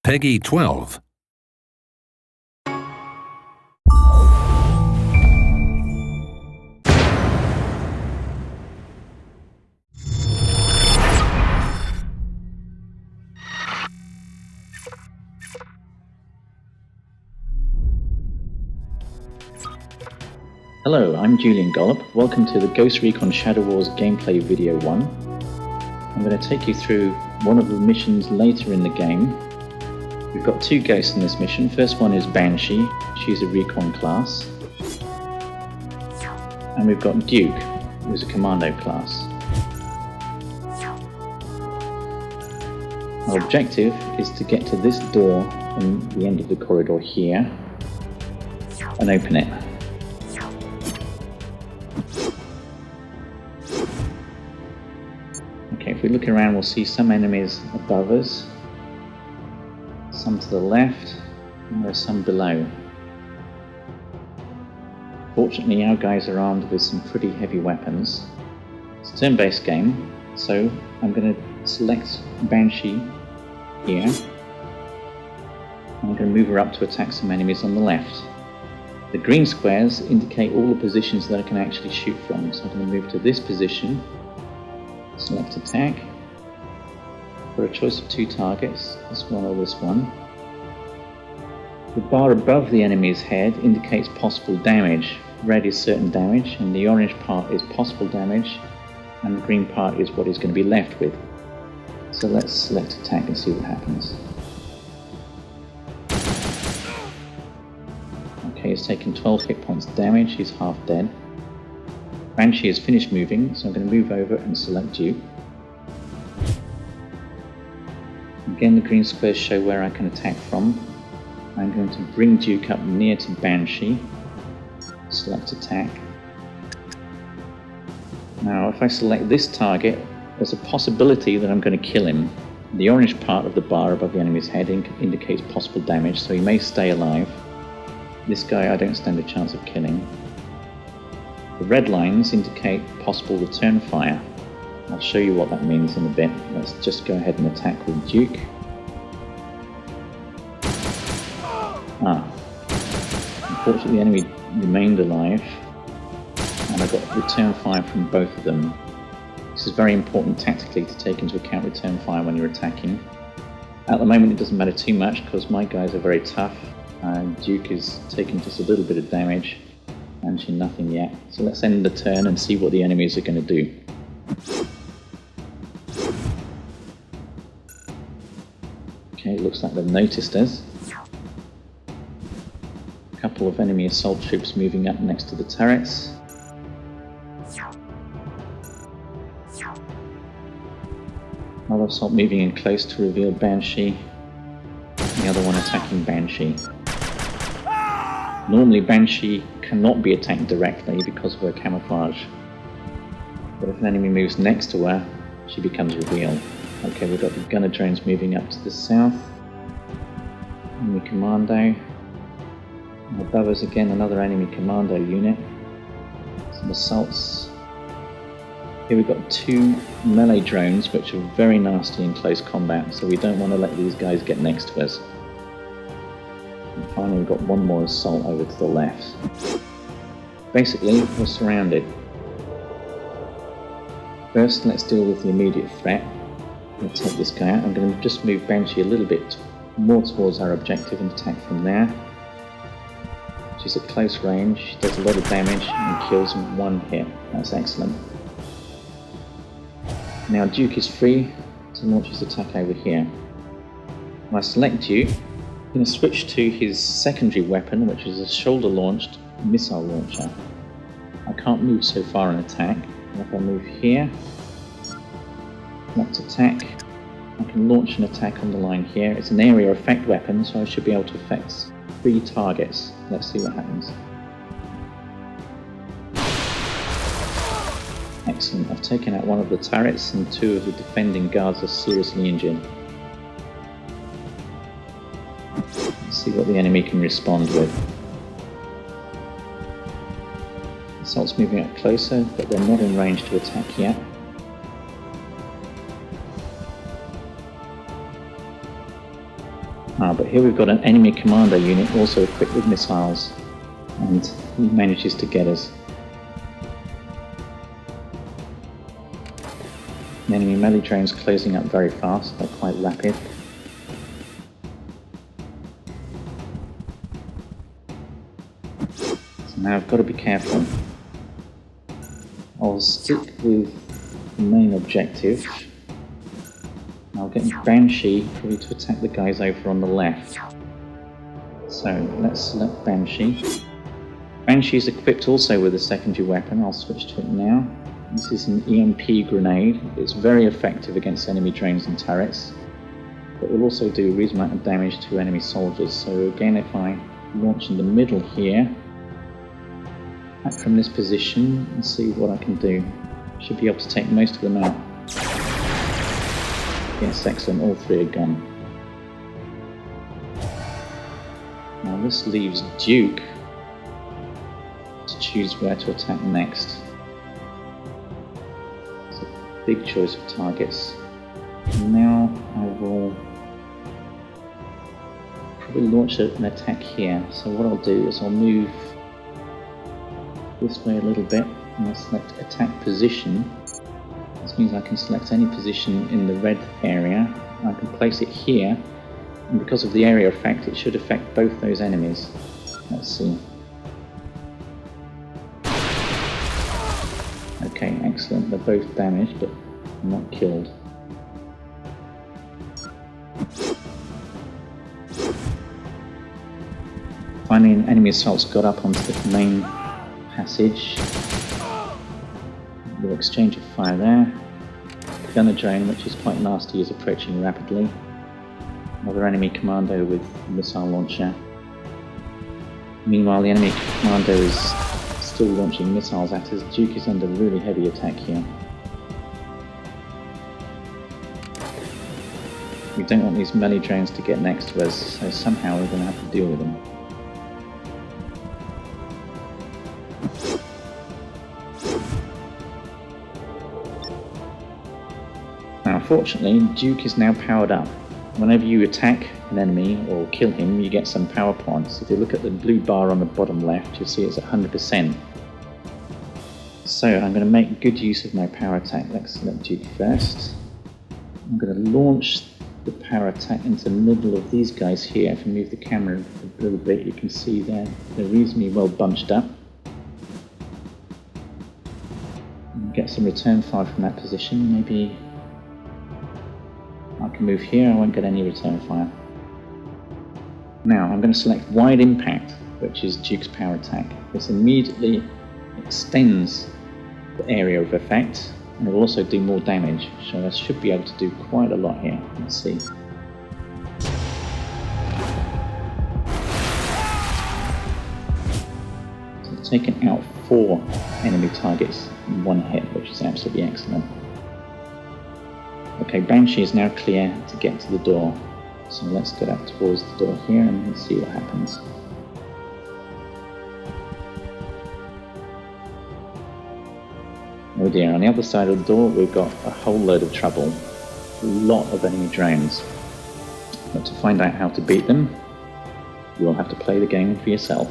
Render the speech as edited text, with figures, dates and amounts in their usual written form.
Peggy 12. Hello, I'm Julian Gollop. Welcome to the Ghost Recon Shadow Wars gameplay video 1. I'm going to take you through one of the missions later in the game. We've got two ghosts in this mission. First one is Banshee. She's a recon class. And we've got Duke, who's a commando class. Our objective is to get to this door from the end of the corridor here and open it. Okay, if we look around, we'll see some enemies above us, some to the left, and there's some below. Fortunately, our guys are armed with some pretty heavy weapons. It's a turn-based game, so I'm going to select Banshee here, and I'm going to move her up to attack some enemies on the left. The green squares indicate all the positions that I can actually shoot from, so I'm going to move to this position. Select attack. For a choice of two targets, this one or this one. The bar above the enemy's head indicates possible damage. Red is certain damage, and the orange part is possible damage, and the green part is what he's going to be left with. So let's select attack and see what happens. Okay, he's taken 12 hit points damage, he's half dead. Banshee has finished moving, so I'm going to move over and select Duke. Again, the green squares show where I can attack from. I'm going to bring Duke up near to Banshee. Select attack. Now, if I select this target, there's a possibility that I'm going to kill him. The orange part of the bar above the enemy's head indicates possible damage, so he may stay alive. This guy I don't stand a chance of killing. The red lines indicate possible return fire. I'll show you what that means in a bit. Let's just go ahead and attack with Duke. Unfortunately the enemy remained alive, and I got return fire from both of them. This is very important tactically to take into account return fire when you're attacking. At the moment it doesn't matter too much because my guys are very tough, and Duke is taking just a little bit of damage. Banshee nothing yet. So let's end the turn and see what the enemies are going to do. Okay, it looks like they've noticed us. A couple of enemy assault troops moving up next to the turrets. Another assault moving in close to reveal Banshee. The other one attacking Banshee. Normally Banshee cannot be attacked directly because of her camouflage, but if an enemy moves next to her, she becomes revealed. Okay, we've got the gunner drones moving up to the south. Enemy commando. And above us again, another enemy commando unit. Some assaults. Here we've got two melee drones which are very nasty in close combat, so we don't want to let these guys get next to us. And finally we've got one more assault over to the left. Basically, we're surrounded. First, let's deal with the immediate threat. I'm going to take this guy out. I'm going to just move Banshee a little bit more towards our objective and attack from there. She's at close range, she does a lot of damage and kills in one hit. That's excellent. Now Duke is free to launch his attack over here. When I select Duke, I'm going to switch to his secondary weapon, which is a shoulder-launched missile launcher. I can't move so far and attack. If I move here, select attack, I can launch an attack on the line here. It's an area effect weapon, so I should be able to affect 3 targets. Let's see what happens. Excellent, I've taken out one of the turrets and 2 of the defending guards are seriously injured. See what the enemy can respond with. Assault's moving up closer, but they're not in range to attack yet. But here we've got an enemy commando unit also equipped with missiles, and he manages to get us. The enemy melee drones closing up very fast, they're quite rapid. So now I've got to be careful. I'll stick with the main objective. I'll get Banshee probably to attack the guys over on the left. So let's select Banshee. Banshee is equipped also with a secondary weapon. I'll switch to it now. This is an EMP grenade. It's very effective against enemy drones and turrets. It will also do a reasonable amount of damage to enemy soldiers. So again, if I launch in the middle here, back from this position and see what I can do. Should be able to take most of them out. Yes, excellent, all three are gone. Now this leaves Duke to choose where to attack next. It's a big choice of targets. And now I will probably launch an attack here. So what I'll do is I'll move this way a little bit and I'll select attack position. This means I can select any position in the red area. I can place it here, and because of the area effect it should affect both those enemies. Let's see. Okay, excellent. They're both damaged but not killed. Finally, an enemy assault's got up onto the main passage. We'll exchange a fire there. Gunner drone, which is quite nasty, is approaching rapidly. Another enemy commando with a missile launcher. Meanwhile, the enemy commando is still launching missiles at us. Duke is under really heavy attack here. We don't want these melee drones to get next to us, so somehow we're going to have to deal with them. Unfortunately, Duke is now powered up. Whenever you attack an enemy or kill him, you get some power points. If you look at the blue bar on the bottom left, you'll see it's at 100%. So I'm going to make good use of my power attack. Let's select Duke first. I'm going to launch the power attack into the middle of these guys here. If I move the camera a little bit, you can see they're reasonably well bunched up. Get some return fire from that position. Maybe I can move here, I won't get any return fire. Now I'm going to select Wide Impact, which is Duke's power attack. This immediately extends the area of effect, and it will also do more damage, so I should be able to do quite a lot here. Let's see. So I've taken out 4 enemy targets in one hit, which is absolutely excellent. Okay, Banshee is now clear to get to the door, so let's get up towards the door here and see what happens. Oh dear, on the other side of the door we've got a whole load of trouble. A lot of enemy drones. But to find out how to beat them, you'll have to play the game for yourself.